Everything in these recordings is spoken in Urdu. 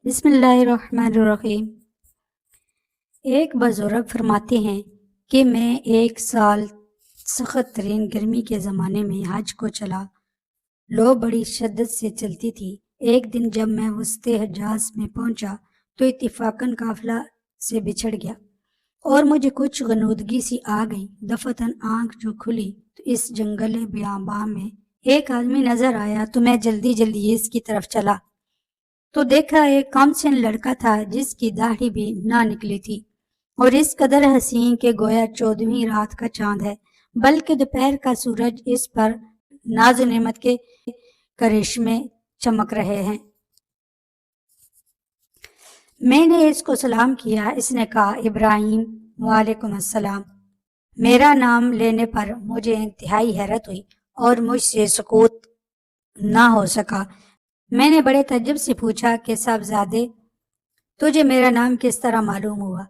بسم اللہ الرحمن الرحیم۔ ایک بزرگ فرماتے ہیں کہ میں ایک سال سخت ترین گرمی کے زمانے میں حج کو چلا۔ لو بڑی شدت سے چلتی تھی۔ ایک دن جب میں وسط حجاز میں پہنچا تو اتفاقاً قافلہ سے بچھڑ گیا اور مجھے کچھ غنودگی سی آ گئی۔ دفعتاً آنکھ جو کھلی تو اس جنگل بیاباں میں ایک آدمی نظر آیا تو میں جلدی اس کی طرف چلا تو دیکھا ایک کم سن لڑکا تھا جس کی داڑھی بھی نہ نکلی تھی اور اس قدر حسین کہ گویا 14ویں رات کا چاند ہے، بلکہ دوپہر کا سورج اس پر ناز و نعمت کے کرشمے چمک رہے ہیں۔ میں نے اس کو سلام کیا۔ اس نے کہا ابراہیم۔ وعلیکم السلام۔ میرا نام لینے پر مجھے انتہائی حیرت ہوئی اور مجھ سے سکوت نہ ہو سکا۔ میں نے بڑے تعجب سے پوچھا کہ صاحبزادے، تجھے میرا نام کس طرح معلوم ہوا؟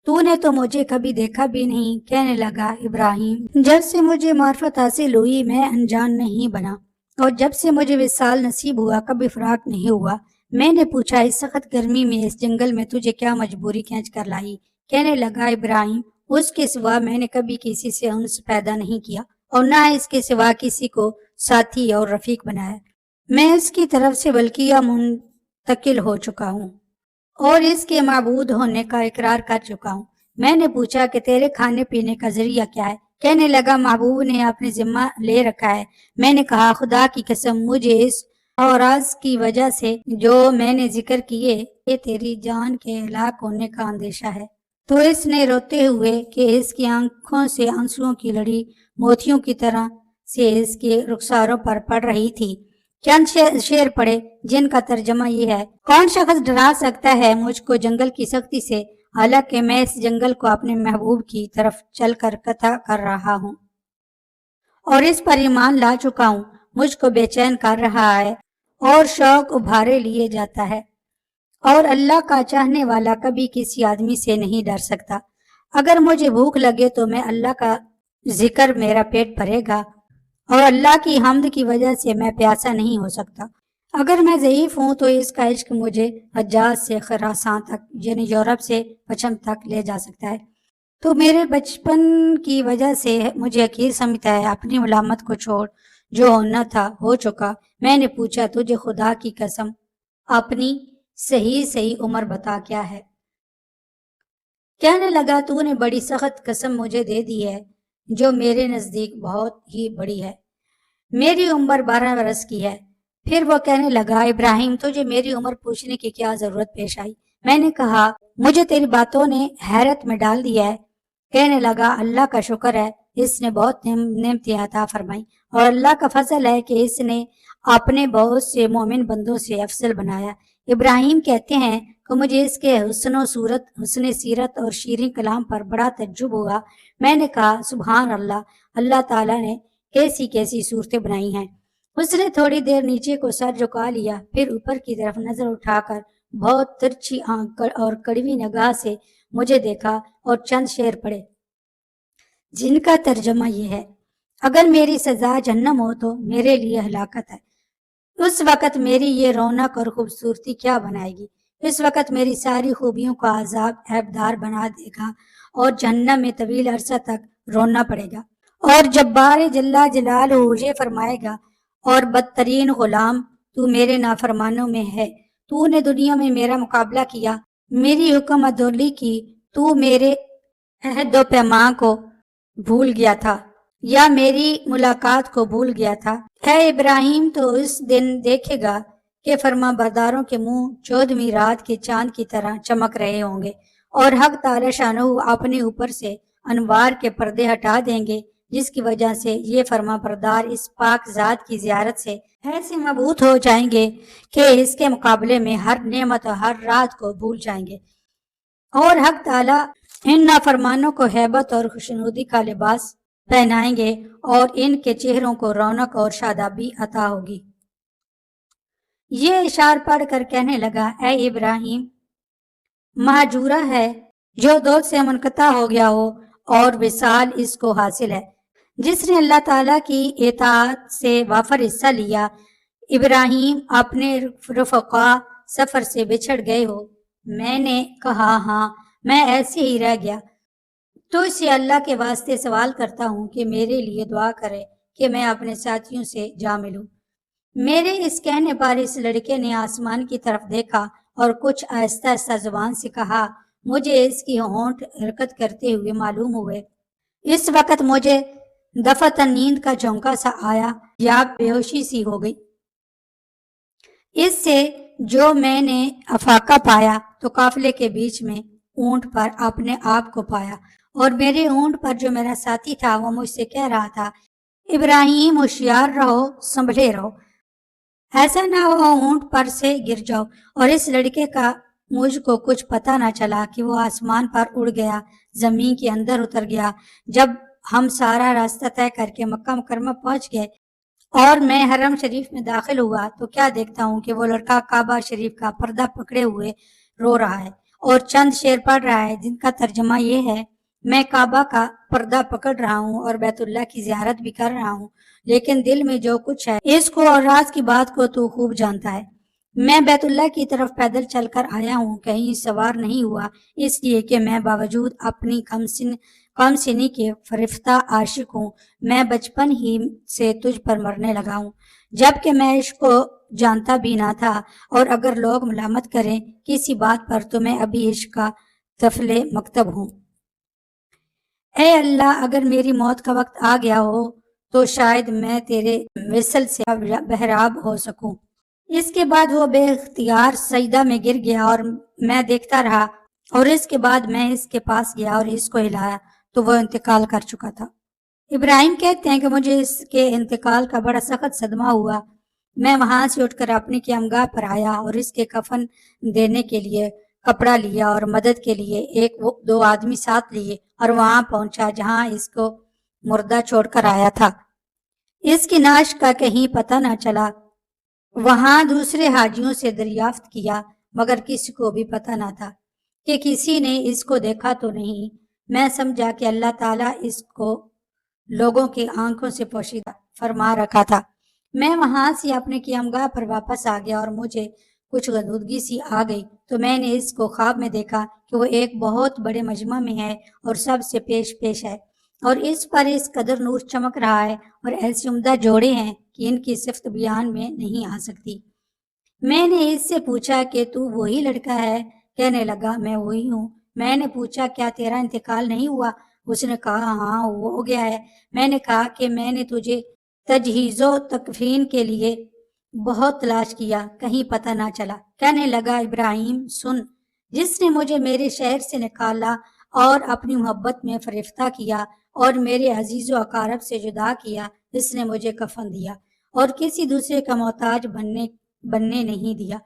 تو نے تو مجھے کبھی دیکھا بھی نہیں۔ کہنے لگا ابراہیم، جب سے مجھے معرفت حاصل ہوئی میں انجان نہیں بنا، اور جب سے مجھے وصال نصیب ہوا کبھی فراق نہیں ہوا۔ میں نے پوچھا اس سخت گرمی میں اس جنگل میں تجھے کیا مجبوری کھینچ کر لائی؟ کہنے لگا ابراہیم، اس کے سوا میں نے کبھی کسی سے انس پیدا نہیں کیا اور نہ اس کے سوا کسی کو ساتھی اور رفیق بنایا۔ میں اس کی طرف سے بلکیہ منتقل ہو چکا ہوں اور اس کے معبود ہونے کا اقرار کر چکا ہوں۔ میں نے پوچھا کہ تیرے کھانے پینے کا ذریعہ کیا ہے؟ کہنے لگا محبوب نے اپنے ذمہ لے رکھا ہے۔ میں نے کہا خدا کی قسم مجھے اس اوراز کی وجہ سے جو میں نے ذکر کیے کہ تیری جان کے ہلاک ہونے کا اندیشہ ہے۔ تو اس نے روتے ہوئے کہ اس کی آنکھوں سے آنسوؤں کی لڑی موتیوں کی طرح سے اس کے رخساروں پر پڑ رہی تھی، چند شعر پڑے جن کا ترجمہ یہ ہے: کون شخص ڈرا سکتا ہے مجھ کو جنگل کی سختی سے، حالانکہ میں اس جنگل کو اپنے محبوب کی طرف چل کر قطع کر رہا ہوں اور اس پر ایمان لا چکا ہوں۔ مجھ کو بے چین کر رہا ہے اور شوق ابھارے لیے جاتا ہے، اور اللہ کا چاہنے والا کبھی کسی آدمی سے نہیں ڈر سکتا۔ اگر مجھے بھوک لگے تو میں اللہ کا ذکر میرا پیٹ بھرے گا اور اللہ کی حمد کی وجہ سے میں پیاسا نہیں ہو سکتا۔ اگر میں ضعیف ہوں تو اس کا عشق مجھے حجاز سے خراسان تک یعنی یورپ سے پچھم تک لے جا سکتا ہے۔ تو میرے بچپن کی وجہ سے مجھے حقیر سمجھتا ہے۔ اپنی ملامت کو چھوڑ، جو ہونا تھا ہو چکا۔ میں نے پوچھا تجھے خدا کی قسم اپنی صحیح عمر بتا کیا ہے؟ کہنے لگا تو نے بڑی سخت قسم مجھے دے دی ہے جو میرے نزدیک بہت ہی بڑی ہے۔ میری عمر 12 برس کی ہے۔ پھر وہ کہنے لگا ابراہیم، تجھے میری عمر پوچھنے کی کیا ضرورت پیش آئی؟ میں نے کہا مجھے تیری باتوں نے حیرت میں ڈال دیا ہے۔ کہنے لگا اللہ کا شکر ہے، اس نے بہت نعمتیں عطا فرمائی اور اللہ کا فضل ہے کہ اس نے اپنے بہت سے مومن بندوں سے افضل بنایا۔ ابراہیم کہتے ہیں کہ مجھے اس کے حسن و صورت، حسن سیرت اور شیریں کلام پر بڑا تعجب ہوا۔ میں نے کہا سبحان اللہ، اللہ تعالیٰ نے کیسی صورتیں بنائی ہیں۔ اس نے تھوڑی دیر نیچے کو سر جھکا لیا، پھر اوپر کی طرف نظر اٹھا کر بہت ترچھی آنکھ اور کڑوی نگاہ سے مجھے دیکھا اور چند شعر پڑھے جن کا ترجمہ یہ ہے: اگر میری سزا جہنم ہو تو میرے لیے ہلاکت ہے، اس وقت میری یہ رونق اور خوبصورتی کیا بنائے گی؟ اس وقت میری ساری خوبیوں کا عذاب عیبدار بنا دے گا اور جہنم میں طویل عرصہ تک رونا پڑے گا، اور جبار جل جلالہ یہ فرمائے گا اور بدترین غلام تو میرے نافرمانوں میں ہے۔ تو نے دنیا میں میرا مقابلہ کیا، میری حکم عدولی کی، تو میرے عہد و پیمان کو بھول گیا تھا یا میری ملاقات کو بھول گیا تھا۔ اے ابراہیم، تو اس دن دیکھے گا کہ فرما برداروں کے منہ 14ویں رات کے چاند کی طرح چمک رہے ہوں گے، اور حق تعالی شانہ اپنے اوپر سے انوار کے پردے ہٹا دیں گے، جس کی وجہ سے یہ فرما بردار اس پاک ذات کی زیارت سے ایسے مبہوت ہو جائیں گے کہ اس کے مقابلے میں ہر نعمت اور ہر رات کو بھول جائیں گے، اور حق تعالی ان نافرمانوں کو ہیبت اور خوشنودی کا لباس پہنائیں گے اور ان کے چہروں کو رونق اور شادابی عطا ہوگی۔ یہ اشعار پڑھ کر کہنے لگا اے ابراہیم، مہجورہ ہے جو دوست سے منقطع ہو گیا ہو اور وصال اس کو حاصل ہے، جس نے اللہ تعالیٰ کی اطاعت سے وافر حصہ لیا۔ ابراہیم اپنے رفقا سفر سے بچھڑ گئے ہو؟ میں نے کہا ہاں، میں ایسے ہی رہ گیا۔ تو اسے اللہ کے واسطے سوال کرتا ہوں کہ میرے لیے دعا کرے کہ میں اپنے ساتھیوں سے جا ملوں۔ میرے اس کہنے پر اس لڑکے نے آسمان کی طرف دیکھا اور کچھ آہستہ آہستہ زبان سے کہا۔ مجھے اس کی ہونٹ حرکت کرتے ہوئے معلوم ہوئے۔ اس وقت مجھے دفعتاً نیند کا جھونکا سا آیا یا بے ہوشی سی ہو گئی۔ اس سے جو میں نے افاقہ پایا تو قافلے کے بیچ میں اونٹ پر اپنے آپ کو پایا، اور میرے اونٹ پر جو میرا ساتھی تھا وہ مجھ سے کہہ رہا تھا، ابراہیم ہوشیار رہو، سنبھلے رہو، ایسا نہ ہو اونٹ پر سے گر جاؤ۔ اور اس لڑکے کا مجھ کو کچھ پتہ نہ چلا کہ وہ آسمان پر اڑ گیا، زمین کے اندر اتر گیا۔ جب ہم سارا راستہ طے کر کے مکہ مکرمہ پہنچ گئے اور میں حرم شریف میں داخل ہوا تو کیا دیکھتا ہوں کہ وہ لڑکا کعبہ شریف کا پردہ پکڑے ہوئے رو رہا ہے اور چند شعر پڑھ رہا ہے جن کا ترجمہ یہ ہے، میں کعبہ کا پردہ پکڑ رہا ہوں اور بیت اللہ کی زیارت بھی کر رہا ہوں، لیکن دل میں جو کچھ ہے اس کو اور راز کی بات کو تو خوب جانتا ہے۔ میں بیت اللہ کی طرف پیدل چل کر آیا ہوں، کہیں سوار نہیں ہوا، اس لیے کہ میں باوجود اپنی کم سنی کے فرفتہ عاشق ہوں، میں بچپن ہی سے تجھ پر مرنے لگا ہوں، جبکہ میں عشق کو جانتا بھی نہ تھا، اور اگر لوگ ملامت کریں کسی بات پر تو میں ابھی عشق کا طفل مکتب ہوں۔ اے اللہ، اگر میری موت کا وقت آ گیا ہو تو شاید میں تیرے وصل سے بہراب ہو سکوں۔ اس کے بعد وہ بے اختیار سجدہ میں گر گیا اور میں دیکھتا رہا، اور اس کے بعد میں اس کے پاس گیا اور اس کو ہلایا تو وہ انتقال کر چکا تھا۔ ابراہیم کہتے ہیں کہ مجھے اس کے انتقال کا بڑا سخت صدمہ ہوا۔ میں وہاں سے اٹھ کر اپنی قیامگاہ پر آیا اور اس کے کفن دینے کے لیے کپڑا لیا اور مدد کے لیے ایک دو آدمی ساتھ لیے اور وہاں پہنچا جہاں اس کو مردہ چھوڑ کر آیا تھا۔ اس کی نعش کا کہیں پتہ نہ چلا۔ وہاں دوسرے حاجیوں سے دریافت کیا مگر کسی کو بھی پتہ نہ تھا کہ کسی نے اس کو دیکھا تو نہیں۔ میں سمجھا کہ اللہ تعالیٰ اس کو لوگوں کی آنکھوں سے پوشیدہ فرما رکھا تھا۔ میں وہاں سے اپنے قیامگاہ پر واپس آ گیا اور مجھے کچھ غنودگی سی آ گئی تو میں نے اس کو خواب میں دیکھا کہ وہ ایک بہت بڑے مجمع میں ہے اور سب سے پیش ہے، اور اس پر اس قدر نور چمک رہا ہے اور ایسی عمدہ جوڑے ہیں کہ ان کی صفت بیان میں نہیں آ سکتی۔ میں نے اس سے پوچھا کہ تو وہی لڑکا ہے؟ کہنے لگا میں وہی ہوں۔ میں نے پوچھا کیا تیرا انتقال نہیں ہوا؟ اس نے کہا ہاں ہو گیا ہے۔ میں نے کہا کہ میں نے تجھے تجہیز و تکفین کے لیے بہت تلاش کیا، کہیں پتہ نہ چلا۔ کہنے لگا ابراہیم سن، جس نے مجھے میرے شہر سے نکالا اور اپنی محبت میں فریفتہ کیا اور میرے عزیز و اقارب سے جدا کیا، اس نے مجھے کفن دیا اور کسی دوسرے کا محتاج بننے نہیں دیا۔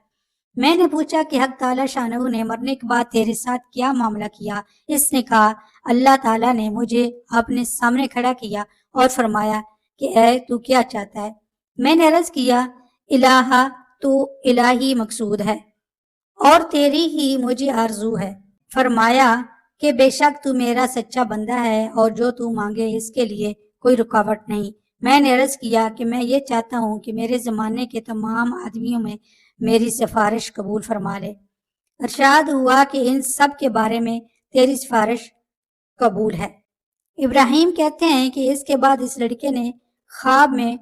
میں نے پوچھا کہ حق تعالیٰ شانہ نے مرنے کے بعد تیرے ساتھ کیا معاملہ کیا؟ اس نے کہا اللہ تعالیٰ نے مجھے اپنے سامنے کھڑا کیا اور فرمایا کہ اے تو کیا چاہتا ہے؟ میں نے عرض کیا الہا تو الہی مقصود ہے اور تیری ہی مجھے آرزو ہے۔ فرمایا کہ بے شک تو میرا سچا بندہ ہے اور جو تو مانگے اس کے لیے کوئی رکاوٹ نہیں۔ میں نے عرض کیا کہ میں یہ چاہتا ہوں کہ میرے زمانے کے تمام آدمیوں میں میری سفارش قبول فرما لے۔ ارشاد ہوا کہ ان سب کے بارے میں تیری سفارش قبول ہے۔ ابراہیم کہتے ہیں کہ اس کے بعد اس لڑکے نے خواب میں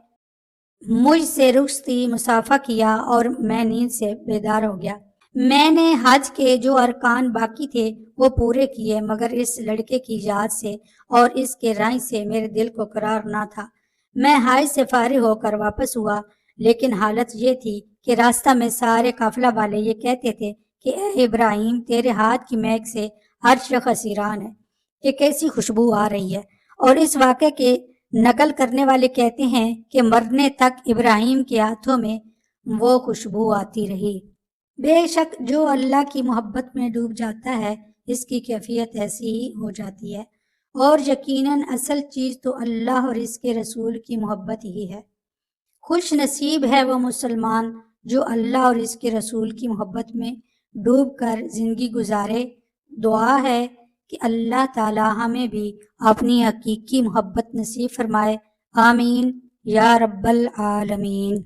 مجھ سے رخصتی مصافحہ کیا اور میں نیند سے بیدار ہو گیا۔ میں نے حج کے جو ارکان باقی تھے وہ پورے کیے مگر اس لڑکے کی یاد سے اور اس کے رائے سے میرے دل کو قرار نہ تھا۔ میں حج سے فارغ ہو کر واپس ہوا، لیکن حالت یہ تھی کہ راستہ میں سارے قافلہ والے یہ کہتے تھے کہ اے ابراہیم تیرے ہاتھ کی مہک سے ہر شخص حیران ہے کہ کیسی خوشبو آ رہی ہے، اور اس واقعے کے نقل کرنے والے کہتے ہیں کہ مرنے تک ابراہیم کے ہاتھوں میں وہ خوشبو آتی رہی۔ بے شک جو اللہ کی محبت میں ڈوب جاتا ہے اس کی کیفیت ایسی ہی ہو جاتی ہے، اور یقیناً اصل چیز تو اللہ اور اس کے رسول کی محبت ہی ہے۔ خوش نصیب ہے وہ مسلمان جو اللہ اور اس کے رسول کی محبت میں ڈوب کر زندگی گزارے۔ دعا ہے کہ اللہ تعالی ہمیں بھی اپنی حقیقی محبت نصیب فرمائے، آمین یا رب العالمین۔